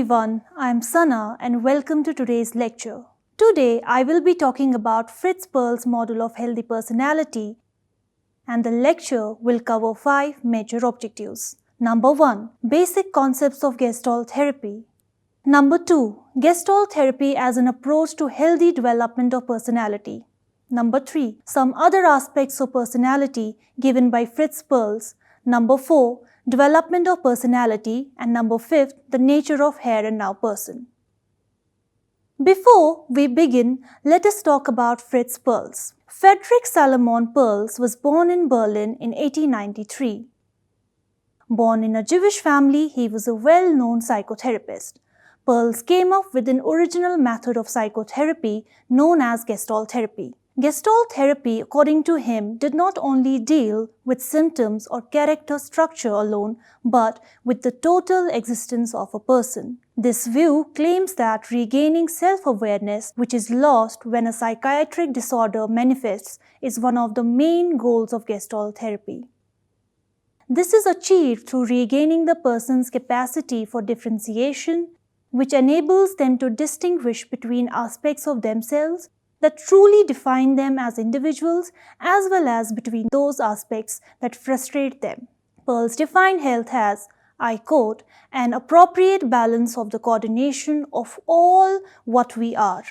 everyone, I am Sana and welcome to today's lecture. Today I will be talking about Fritz Perls' model of healthy personality, and the lecture will cover 5 major objectives. Number 1. Basic concepts of Gestalt therapy. Number 2. Gestalt therapy as an approach to healthy development of personality. Number 3. Some other aspects of personality given by Fritz Perls. Number 4. Development of personality, and number 5, the nature of here and now person. Before we begin, let us talk about Fritz Perls. Friedrich Salomon Perls was born in Berlin in 1893. Born in a Jewish family, he was a well-known psychotherapist. Perls came up with an original method of psychotherapy known as Gestalt therapy. Gestalt therapy, according to him, did not only deal with symptoms or character structure alone, but with the total existence of a person. This view claims that regaining self-awareness, which is lost when a psychiatric disorder manifests, is one of the main goals of Gestalt therapy. This is achieved through regaining the person's capacity for differentiation, which enables them to distinguish between aspects of themselves that truly define them as individuals, as well as between those aspects that frustrate them. Perls defined health as, I quote, an appropriate balance of the coordination of all what we are.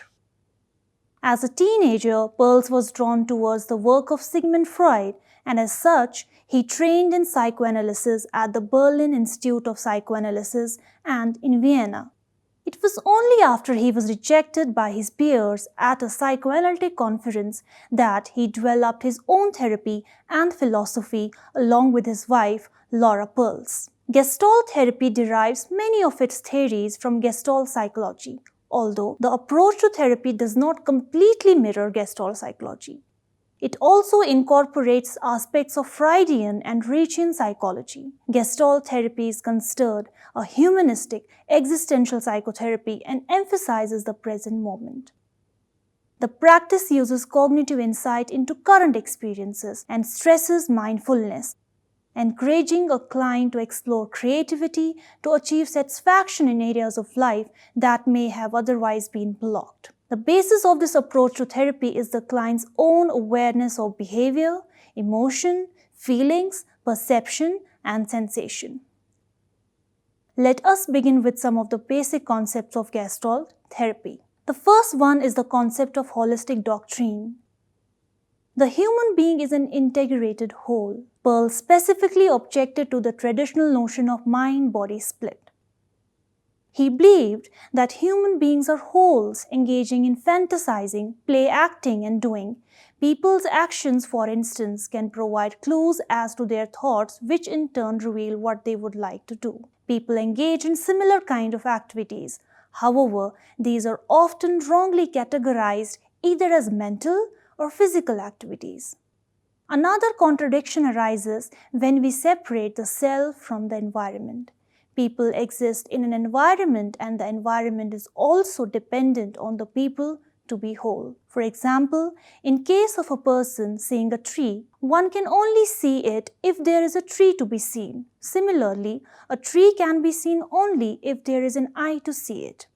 As a teenager, Perls was drawn towards the work of Sigmund Freud, and as such, he trained in psychoanalysis at the Berlin Institute of Psychoanalysis and in Vienna. It was only after he was rejected by his peers at a psychoanalytic conference that he developed his own therapy and philosophy along with his wife, Laura Perls. Gestalt therapy derives many of its theories from Gestalt psychology, although the approach to therapy does not completely mirror Gestalt psychology. It also incorporates aspects of Freudian and Reichian psychology. Gestalt therapy is considered a humanistic, existential psychotherapy and emphasizes the present moment. The practice uses cognitive insight into current experiences and stresses mindfulness, encouraging a client to explore creativity to achieve satisfaction in areas of life that may have otherwise been blocked. The basis of this approach to therapy is the client's own awareness of behavior, emotion, feelings, perception, and sensation. Let us begin with some of the basic concepts of Gestalt therapy. The first one is the concept of holistic doctrine. The human being is an integrated whole. Perls specifically objected to the traditional notion of mind-body split. He believed that human beings are wholes engaging in fantasizing, play acting, and doing. People's actions, for instance, can provide clues as to their thoughts, which in turn reveal what they would like to do. People engage in similar kind of activities. However, these are often wrongly categorized either as mental or physical activities. Another contradiction arises when we separate the self from the environment. People exist in an environment and the environment is also dependent on the people to be whole. For example, in case of a person seeing a tree, one can only see it if there is a tree to be seen. Similarly, a tree can be seen only if there is an eye to see it.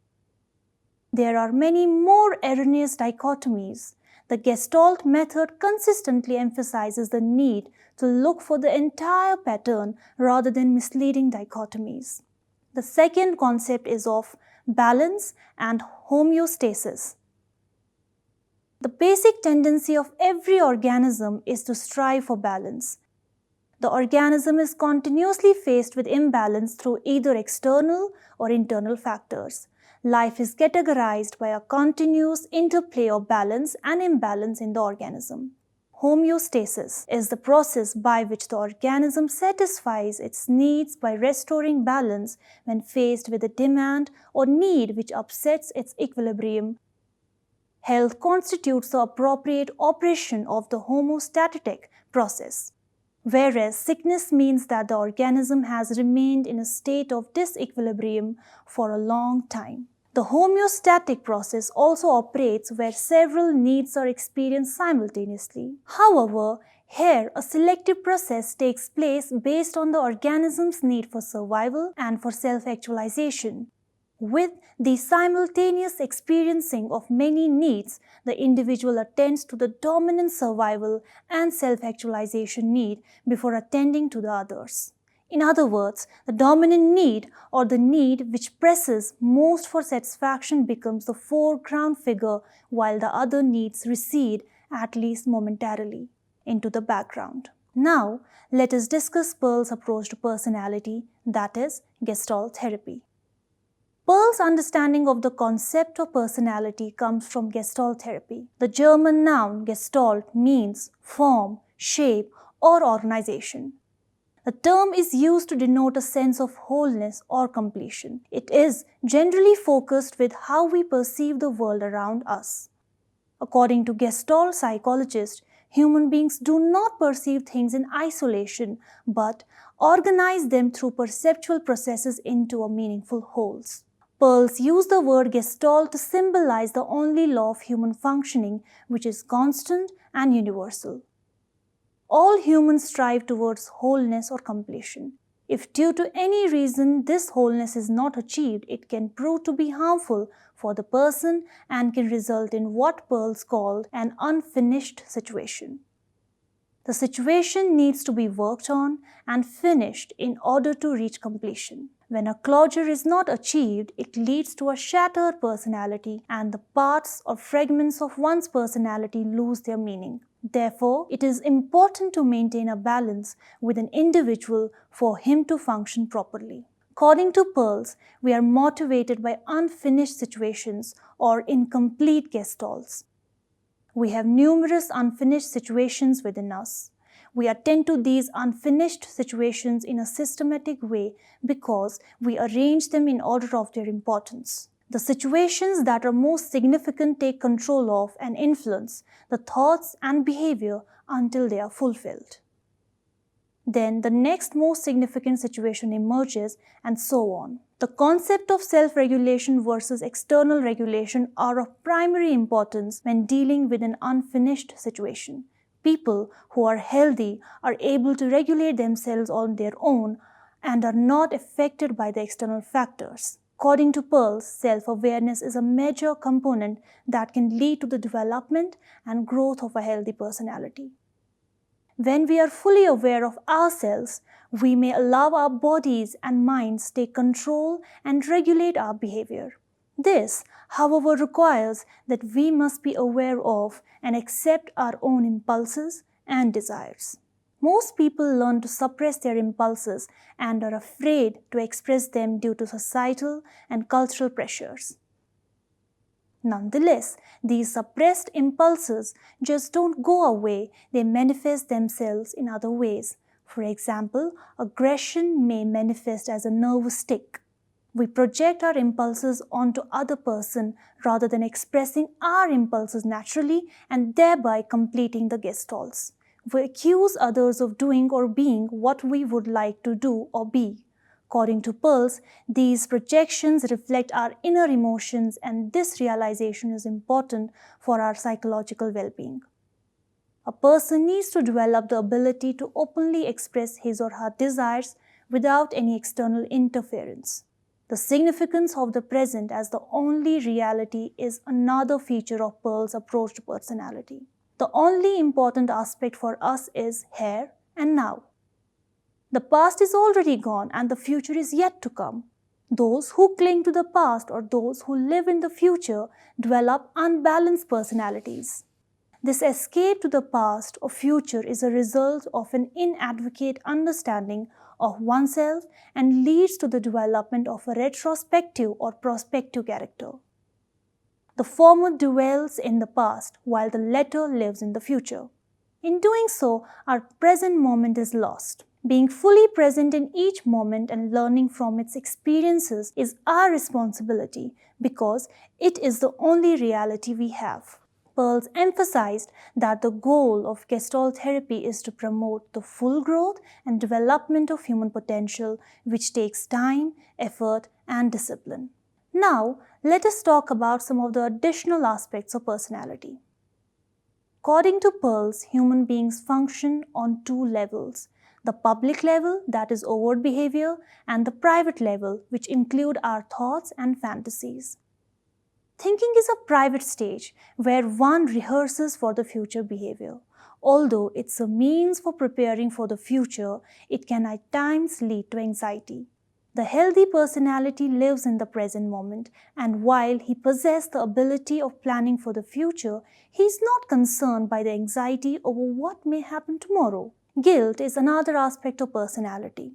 There are many more erroneous dichotomies. The Gestalt method consistently emphasizes the need to look for the entire pattern rather than misleading dichotomies. The second concept is of balance and homeostasis. The basic tendency of every organism is to strive for balance. The organism is continuously faced with imbalance through either external or internal factors. Life is categorized by a continuous interplay of balance and imbalance in the organism. Homeostasis is the process by which the organism satisfies its needs by restoring balance when faced with a demand or need which upsets its equilibrium. Health constitutes the appropriate operation of the homeostatic process, whereas sickness means that the organism has remained in a state of disequilibrium for a long time. The homeostatic process also operates where several needs are experienced simultaneously. However, here a selective process takes place based on the organism's need for survival and for self-actualization. With the simultaneous experiencing of many needs, the individual attends to the dominant survival and self-actualization need before attending to the others. In other words, the dominant need or the need which presses most for satisfaction becomes the foreground figure while the other needs recede, at least momentarily, into the background. Now, let us discuss Perls' approach to personality, that is, Gestalt therapy. Perls' understanding of the concept of personality comes from Gestalt therapy. The German noun Gestalt means form, shape, or organization. The term is used to denote a sense of wholeness or completion. It is generally focused with how we perceive the world around us. According to Gestalt psychologists, human beings do not perceive things in isolation but organize them through perceptual processes into a meaningful wholes. Perls use the word Gestalt to symbolize the only law of human functioning, which is constant and universal. All humans strive towards wholeness or completion. If due to any reason this wholeness is not achieved, it can prove to be harmful for the person and can result in what Perls called an unfinished situation. The situation needs to be worked on and finished in order to reach completion. When a closure is not achieved, it leads to a shattered personality and the parts or fragments of one's personality lose their meaning. Therefore, it is important to maintain a balance with an individual for him to function properly. According to Perls, we are motivated by unfinished situations or incomplete gestalts. We have numerous unfinished situations within us. We attend to these unfinished situations in a systematic way because we arrange them in order of their importance. The situations that are most significant take control of and influence the thoughts and behavior until they are fulfilled. Then the next most significant situation emerges, and so on. The concept of self-regulation versus external regulation are of primary importance when dealing with an unfinished situation. People who are healthy are able to regulate themselves on their own and are not affected by the external factors. According to Perls, self-awareness is a major component that can lead to the development and growth of a healthy personality. When we are fully aware of ourselves, we may allow our bodies and minds take control and regulate our behavior. This, however, requires that we must be aware of and accept our own impulses and desires. Most people learn to suppress their impulses and are afraid to express them due to societal and cultural pressures. Nonetheless, these suppressed impulses just don't go away, they manifest themselves in other ways. For example, aggression may manifest as a nervous tic. We project our impulses onto other person rather than expressing our impulses naturally and thereby completing the gestalts. We accuse others of doing or being what we would like to do or be. According to Perls, these projections reflect our inner emotions, and this realization is important for our psychological well-being. A person needs to develop the ability to openly express his or her desires without any external interference. The significance of the present as the only reality is another feature of Perls' approach to personality. The only important aspect for us is here and now. The past is already gone and the future is yet to come. Those who cling to the past or those who live in the future develop unbalanced personalities. This escape to the past or future is a result of an inadequate understanding of oneself and leads to the development of a retrospective or prospective character. The former dwells in the past while the latter lives in the future. In doing so, our present moment is lost. Being fully present in each moment and learning from its experiences is our responsibility because it is the only reality we have. Perls emphasized that the goal of Gestalt therapy is to promote the full growth and development of human potential, which takes time, effort, and discipline. Now, let us talk about some of the additional aspects of personality. According to Perls, human beings function on two levels. The public level, that is overt behavior, and the private level, which include our thoughts and fantasies. Thinking is a private stage where one rehearses for the future behavior. Although it's a means for preparing for the future, it can at times lead to anxiety. The healthy personality lives in the present moment, and while he possesses the ability of planning for the future, he is not concerned by the anxiety over what may happen tomorrow. Guilt is another aspect of personality.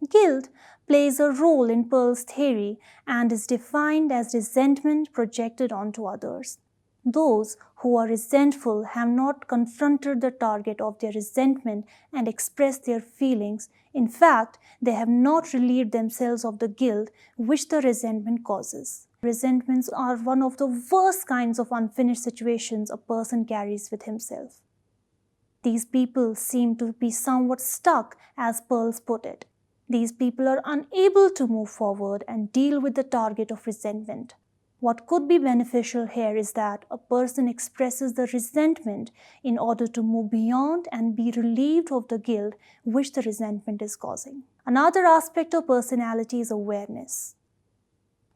Guilt plays a role in Perls' theory and is defined as resentment projected onto others. Those who are resentful have not confronted the target of their resentment and expressed their feelings. In fact, they have not relieved themselves of the guilt which the resentment causes. Resentments are one of the worst kinds of unfinished situations a person carries with himself. These people seem to be somewhat stuck, as Perls put it. These people are unable to move forward and deal with the target of resentment. What could be beneficial here is that a person expresses the resentment in order to move beyond and be relieved of the guilt which the resentment is causing. Another aspect of personality is awareness.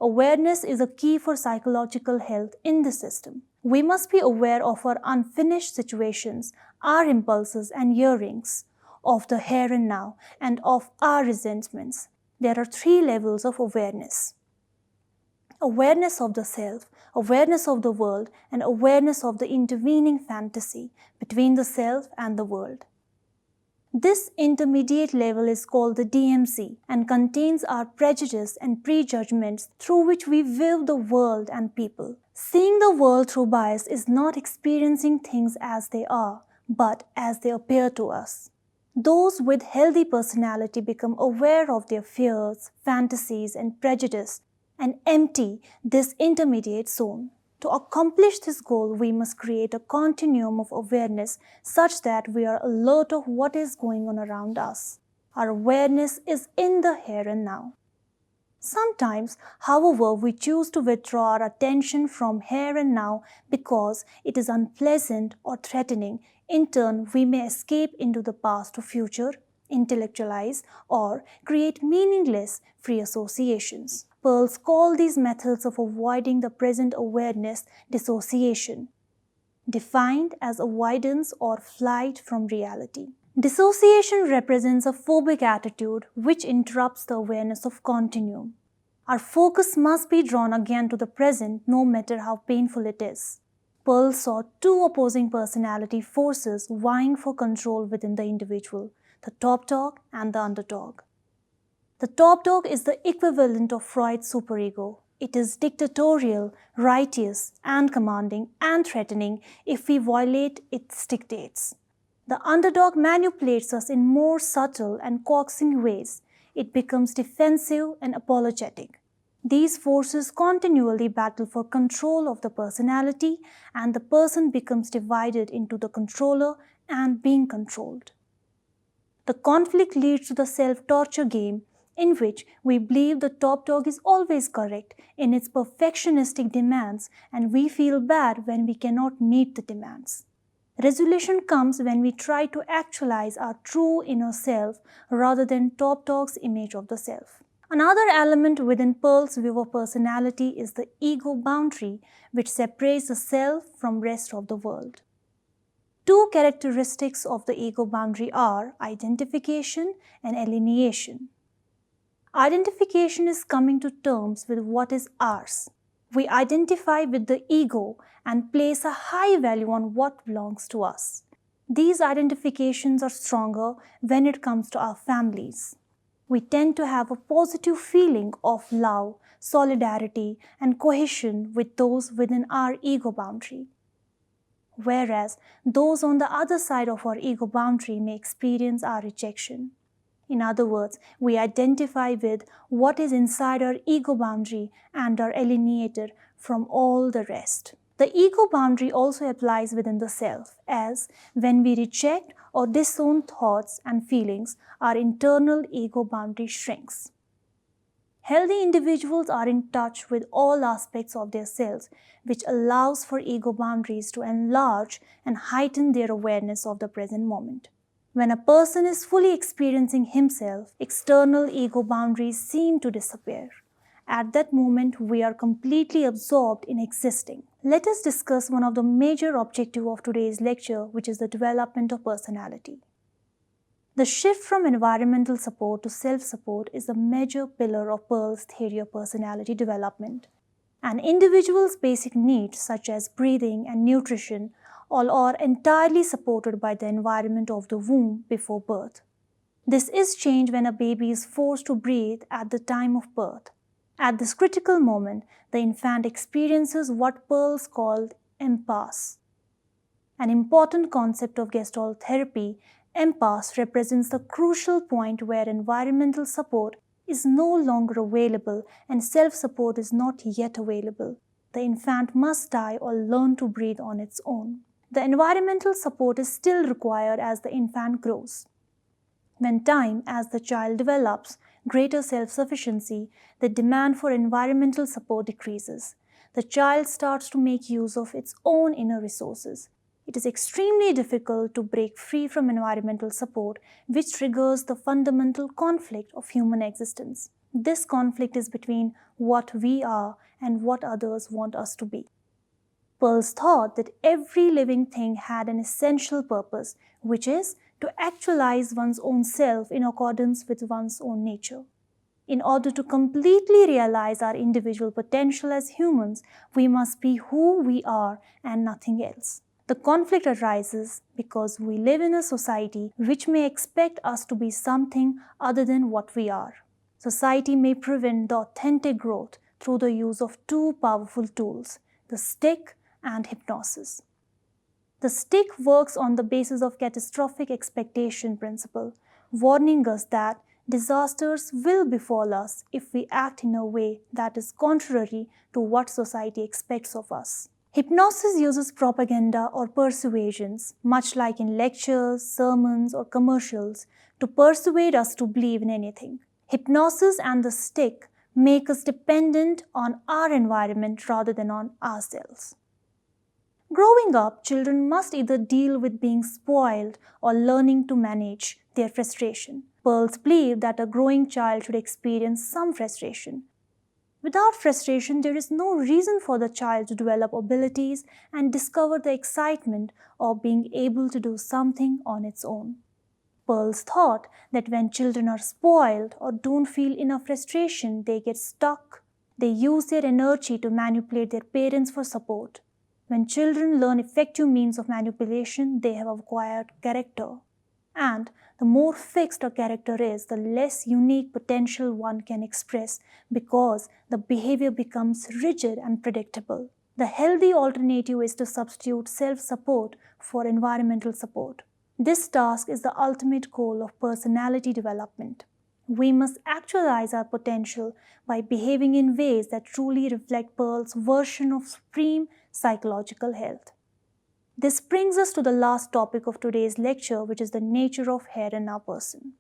Awareness is a key for psychological health in the system. We must be aware of our unfinished situations, our impulses and yearnings, of the here and now, and of our resentments. There are 3 levels of awareness. Awareness of the self, awareness of the world, and awareness of the intervening fantasy between the self and the world. This intermediate level is called the DMC and contains our prejudice and prejudgments through which we view the world and people. Seeing the world through bias is not experiencing things as they are, but as they appear to us. Those with healthy personality become aware of their fears, fantasies, and prejudice and empty this intermediate zone. To accomplish this goal, we must create a continuum of awareness such that we are alert of what is going on around us. Our awareness is in the here and now. Sometimes, however, we choose to withdraw our attention from here and now because it is unpleasant or threatening. In turn, we may escape into the past or future, intellectualize, or create meaningless free associations. Perls call these methods of avoiding the present awareness dissociation, defined as avoidance or flight from reality. Dissociation represents a phobic attitude which interrupts the awareness of continuum. Our focus must be drawn again to the present, no matter how painful it is. Perls saw 2 opposing personality forces vying for control within the individual, the top dog and the underdog. The top dog is the equivalent of Freud's superego. It is dictatorial, righteous, and commanding and threatening if we violate its dictates. The underdog manipulates us in more subtle and coaxing ways. It becomes defensive and apologetic. These forces continually battle for control of the personality, and the person becomes divided into the controller and being controlled. The conflict leads to the self-torture game in which we believe the top dog is always correct in its perfectionistic demands and we feel bad when we cannot meet the demands. Resolution comes when we try to actualize our true inner self rather than top dog's image of the self. Another element within Perls' view of personality is the ego boundary, which separates the self from rest of the world. 2 characteristics of the ego boundary are identification and alienation. Identification is coming to terms with what is ours. We identify with the ego and place a high value on what belongs to us. These identifications are stronger when it comes to our families. We tend to have a positive feeling of love, solidarity, and cohesion with those within our ego boundary. Whereas those on the other side of our ego boundary may experience our rejection. In other words, we identify with what is inside our ego boundary and are alienated from all the rest. The ego boundary also applies within the self, as when we reject or disown thoughts and feelings, our internal ego boundary shrinks. Healthy individuals are in touch with all aspects of their selves, which allows for ego boundaries to enlarge and heighten their awareness of the present moment. When a person is fully experiencing himself, external ego boundaries seem to disappear. At that moment, we are completely absorbed in existing. Let us discuss one of the major objectives of today's lecture, which is the development of personality. The shift from environmental support to self-support is a major pillar of Perls' theory of personality development. An individual's basic needs, such as breathing and nutrition, all are entirely supported by the environment of the womb before birth. This is changed when a baby is forced to breathe at the time of birth. At this critical moment, the infant experiences what Perls called impasse. An important concept of Gestalt therapy, impasse represents the crucial point where environmental support is no longer available and self-support is not yet available. The infant must die or learn to breathe on its own. The environmental support is still required as the infant grows. When time, as the child develops greater self-sufficiency, the demand for environmental support decreases. The child starts to make use of its own inner resources. It is extremely difficult to break free from environmental support, which triggers the fundamental conflict of human existence. This conflict is between what we are and what others want us to be. Perls thought that every living thing had an essential purpose, which is to actualize one's own self in accordance with one's own nature. In order to completely realize our individual potential as humans, we must be who we are and nothing else. The conflict arises because we live in a society which may expect us to be something other than what we are. Society may prevent the authentic growth through the use of two powerful tools, the stick and hypnosis. The stick works on the basis of catastrophic expectation principle, warning us that disasters will befall us if we act in a way that is contrary to what society expects of us. Hypnosis uses propaganda or persuasions, much like in lectures, sermons, or commercials, to persuade us to believe in anything. Hypnosis and the stick make us dependent on our environment rather than on ourselves. Growing up, children must either deal with being spoiled or learning to manage their frustration. Perls believe that a growing child should experience some frustration. Without frustration, there is no reason for the child to develop abilities and discover the excitement of being able to do something on its own. Perls thought that when children are spoiled or don't feel enough frustration, they get stuck. They use their energy to manipulate their parents for support. When children learn effective means of manipulation, they have acquired character. And the more fixed a character is, the less unique potential one can express because the behavior becomes rigid and predictable. The healthy alternative is to substitute self-support for environmental support. This task is the ultimate goal of personality development. We must actualize our potential by behaving in ways that truly reflect Perls' version of supreme psychological health. This brings us to the last topic of today's lecture, which is the nature of here and now person.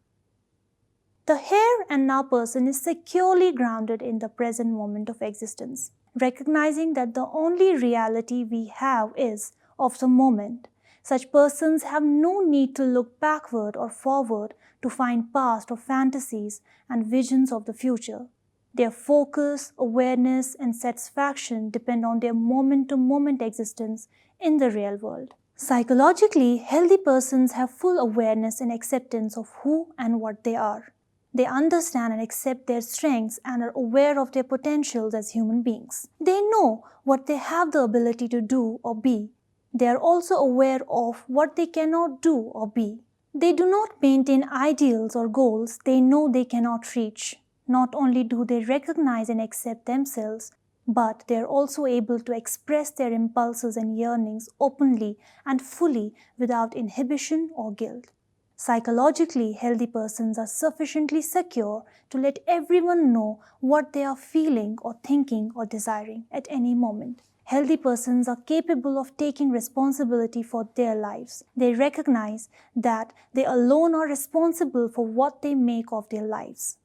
The here and now person is securely grounded in the present moment of existence, recognizing that the only reality we have is of the moment. Such persons have no need to look backward or forward to find past or fantasies and visions of the future. Their focus, awareness, and satisfaction depend on their moment-to-moment existence in the real world. Psychologically, healthy persons have full awareness and acceptance of who and what they are. They understand and accept their strengths and are aware of their potentials as human beings. They know what they have the ability to do or be. They are also aware of what they cannot do or be. They do not maintain ideals or goals they know they cannot reach. Not only do they recognize and accept themselves, but they are also able to express their impulses and yearnings openly and fully without inhibition or guilt. Psychologically, healthy persons are sufficiently secure to let everyone know what they are feeling or thinking or desiring at any moment. Healthy persons are capable of taking responsibility for their lives. They recognize that they alone are responsible for what they make of their lives.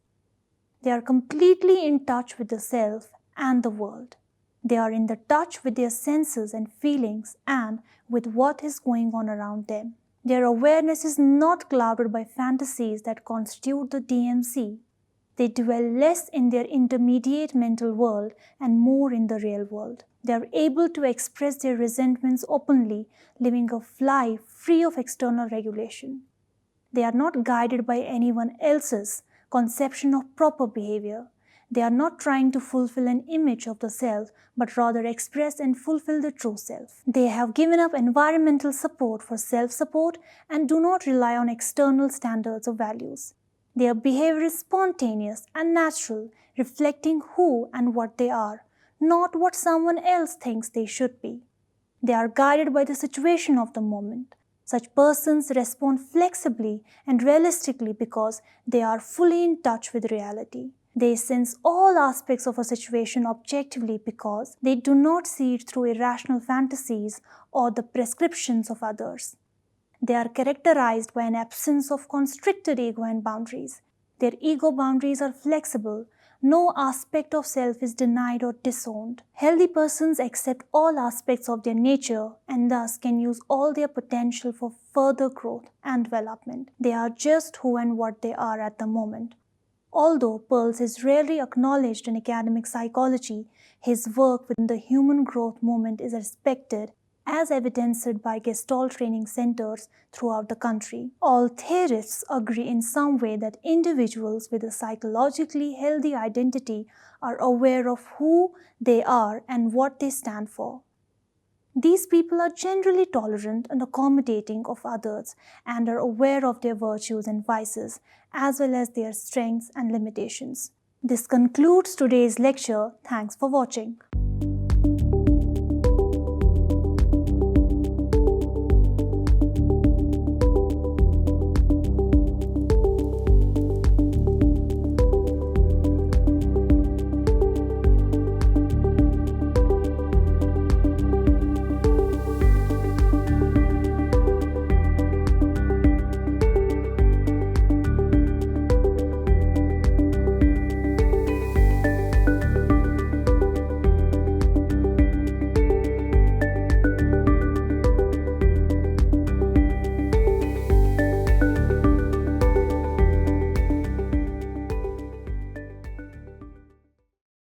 They are completely in touch with the self and the world. They are in the touch with their senses and feelings and with what is going on around them. Their awareness is not clouded by fantasies that constitute the DMC. They dwell less in their intermediate mental world and more in the real world. They are able to express their resentments openly, living a life free of external regulation. They are not guided by anyone else's conception of proper behavior. They are not trying to fulfill an image of the self, but rather express and fulfill the true self. They have given up environmental support for self-support and do not rely on external standards or values. Their behavior is spontaneous and natural, reflecting who and what they are, not what someone else thinks they should be. They are guided by the situation of the moment. Such persons respond flexibly and realistically because they are fully in touch with reality. They sense all aspects of a situation objectively because they do not see it through irrational fantasies or the prescriptions of others. They are characterized by an absence of constricted ego and boundaries. Their ego boundaries are flexible. No aspect of self is denied or disowned. Healthy persons accept all aspects of their nature and thus can use all their potential for further growth and development. They are just who and what they are at the moment. Although Perls is rarely acknowledged in academic psychology, his work within the human growth movement is respected, as evidenced by Gestalt training centers throughout the country. All theorists agree in some way that individuals with a psychologically healthy identity are aware of who they are and what they stand for. These people are generally tolerant and accommodating of others and are aware of their virtues and vices, as well as their strengths and limitations. This concludes today's lecture. Thanks for watching.